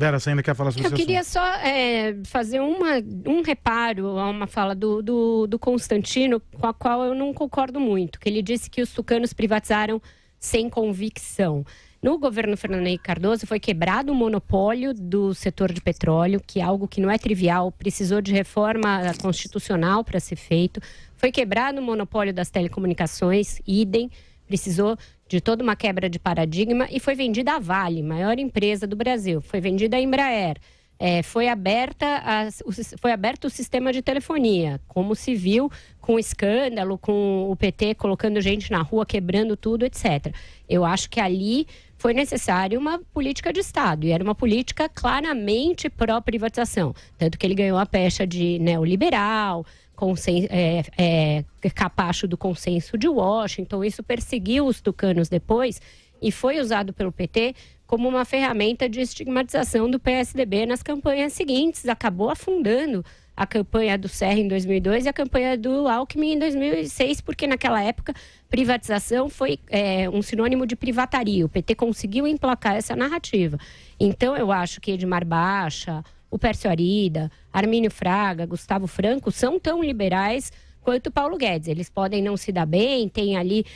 Vera, você ainda quer falar sobre isso? Eu queria só fazer um reparo a uma fala do Constantino, com a qual eu não concordo muito, que ele disse que os tucanos privatizaram sem convicção. No governo Fernando Henrique Cardoso foi quebrado o monopólio do setor de petróleo, que é algo que não é trivial, precisou de reforma constitucional para ser feito. Foi quebrado o monopólio das telecomunicações, idem, precisou de toda uma quebra de paradigma e foi vendida a Vale, maior empresa do Brasil. Foi vendida a Embraer. Foi aberto o sistema de telefonia, como se viu com o escândalo, com o PT colocando gente na rua, quebrando tudo, etc. Eu acho que ali foi necessário uma política de Estado, e era uma política claramente pró-privatização. Tanto que ele ganhou a pecha de neoliberal, capacho do consenso de Washington. Isso perseguiu os tucanos depois e foi usado pelo PT como uma ferramenta de estigmatização do PSDB nas campanhas seguintes. Acabou afundando a campanha do Serra em 2002 e a campanha do Alckmin em 2006, porque naquela época privatização foi um sinônimo de privataria. O PT conseguiu emplacar essa narrativa. Então eu acho que Edmar Baixa, o Pércio Arida, Armínio Fraga, Gustavo Franco são tão liberais quanto Paulo Guedes. Eles podem não se dar bem, têm ali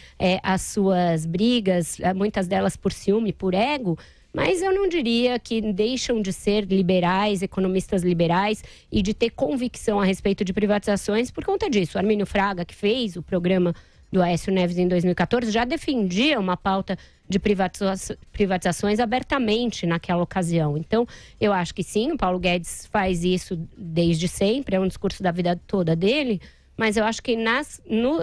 as suas brigas, muitas delas por ciúme, por ego, mas eu não diria que deixam de ser liberais, economistas liberais e de ter convicção a respeito de privatizações por conta disso. O Armínio Fraga, que fez o programa do Aécio Neves em 2014, já defendia uma pauta de privatizações abertamente naquela ocasião. Então, eu acho que sim, o Paulo Guedes faz isso desde sempre, é um discurso da vida toda dele, mas eu acho que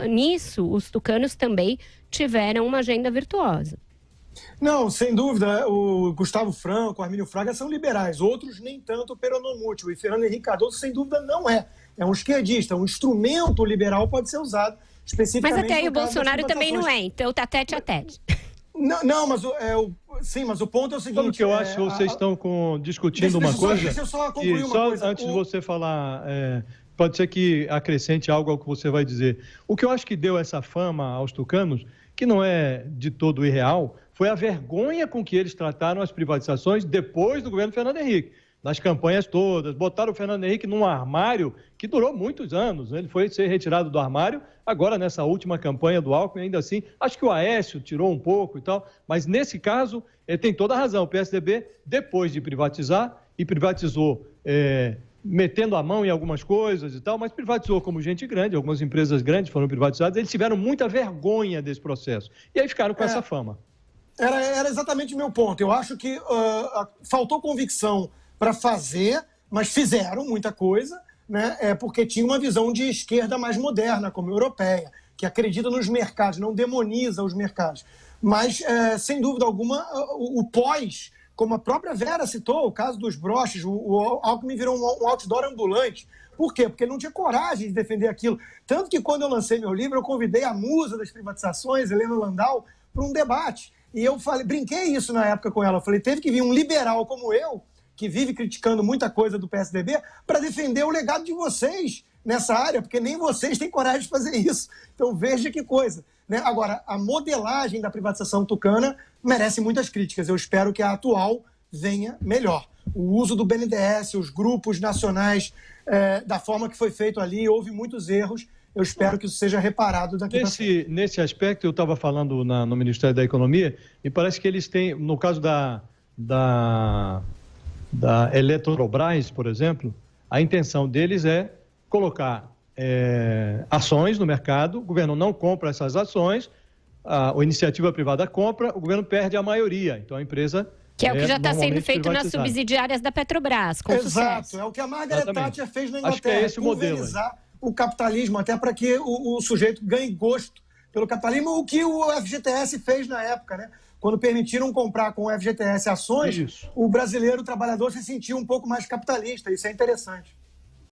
nisso os tucanos também tiveram uma agenda virtuosa. Não, sem dúvida, o Gustavo Franco, o Armínio Fraga são liberais, outros nem tanto peronomútil, e Fernando Henrique Cardoso, sem dúvida, não é. É um esquerdista, um instrumento liberal pode ser usado especificamente... Mas até aí o Bolsonaro também não é, então tá tete a tete. Não, mas mas o ponto é o seguinte... Sabe o que eu acho que vocês estão discutindo uma coisa? Deixa eu só concluir uma coisa. Antes de você falar... Pode ser que acrescente algo ao que você vai dizer. O que eu acho que deu essa fama aos tucanos, que não é de todo irreal, foi a vergonha com que eles trataram as privatizações depois do governo Fernando Henrique. Nas campanhas todas, botaram o Fernando Henrique num armário que durou muitos anos. Ele foi ser retirado do armário agora nessa última campanha do Alckmin, ainda assim. Acho que o Aécio tirou um pouco e tal, mas nesse caso tem toda a razão. O PSDB, depois de privatizar, e privatizou... metendo a mão em algumas coisas e tal, mas privatizou como gente grande, algumas empresas grandes foram privatizadas, eles tiveram muita vergonha desse processo. E aí ficaram com essa fama. Era exatamente o meu ponto. Eu acho que faltou convicção para fazer, mas fizeram muita coisa, né? Porque tinha uma visão de esquerda mais moderna, como a europeia, que acredita nos mercados, não demoniza os mercados. Mas, sem dúvida alguma, o pós... Como a própria Vera citou, o caso dos broches, o Alckmin virou um outdoor ambulante. Por quê? Porque ele não tinha coragem de defender aquilo. Tanto que quando eu lancei meu livro, eu convidei a musa das privatizações, Helena Landau, para um debate. E eu brinquei isso na época com ela. Eu falei, teve que vir um liberal como eu, que vive criticando muita coisa do PSDB, para defender o legado de vocês nessa área, porque nem vocês têm coragem de fazer isso. Então veja que coisa. Né? Agora, a modelagem da privatização tucana merece muitas críticas. Eu espero que a atual venha melhor. O uso do BNDES, os grupos nacionais, da forma que foi feito ali, houve muitos erros. Eu espero que isso seja reparado daqui para frente. Nesse aspecto, eu estava falando no Ministério da Economia, e parece que eles têm, no caso da Eletrobras, por exemplo, a intenção deles é colocar ações no mercado, o governo não compra essas ações, a iniciativa privada compra, o governo perde a maioria. Então a empresa... Que é o que já está sendo feito nas subsidiárias da Petrobras, com sucesso. Exato, é o que a Margaret Thatcher fez na Inglaterra. Acho que é esse o modelo. Pulverizar o capitalismo, até para que o sujeito ganhe gosto pelo capitalismo, o que o FGTS fez na época, né? Quando permitiram comprar com o FGTS ações, o brasileiro, o trabalhador, se sentiu um pouco mais capitalista. Isso é interessante.